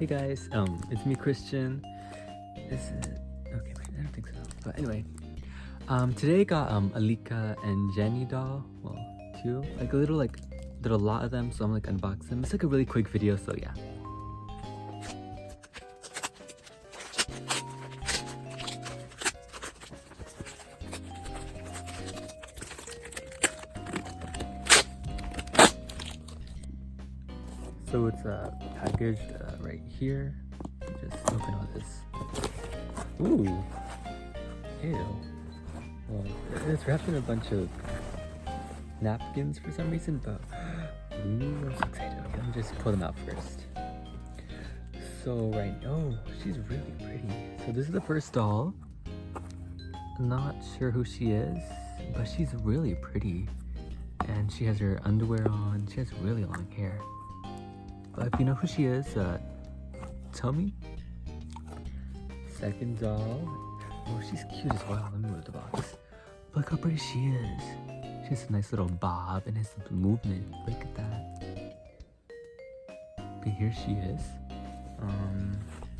Hey guys, it's me, Christian. Is it? Okay, wait, I don't think so. But anyway, today I got a Licca and Jenny doll. Well, two, like a little lot of them. So I'm like unboxing them. It's like a really quick video, so yeah. So it's packaged right here. Just open all this. Ooh, ew. Well, it's wrapped in a bunch of napkins for some reason, but ooh, I'm so excited. Okay, let me just pull them out first. So oh, she's really pretty. So this is the first doll. I'm not sure who she is, but she's really pretty. And she has her underwear on. She has really long hair. But if you know who she is, tell me. Second doll. Oh, she's cute as well. Let me move the box. Look how pretty she is. She has a nice little bob and has movement. Look at that. But here she is.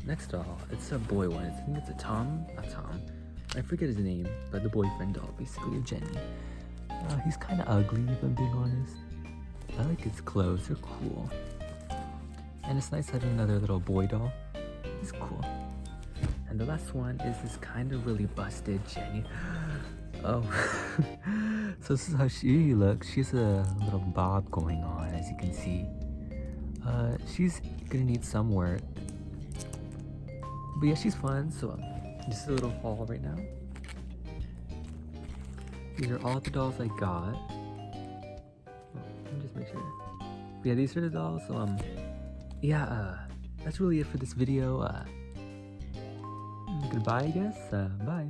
Next doll. It's a boy one. I think it's a Tom. Not Tom. I forget his name, but the boyfriend doll, basically, of Jenny. He's kind of ugly, if I'm being honest. I like his clothes. They're cool. And it's nice having another little boy doll. He's cool. And the last one is this kind of really busted Jenny. Oh. So this is how she looks. She has a little bob going on, as you can see. She's gonna need some work. But yeah, she's fun. So just a little haul right now. These are all the dolls I got. Let me just make sure. But yeah, these are the dolls. So yeah, that's really it for this video. Goodbye, I guess. Bye.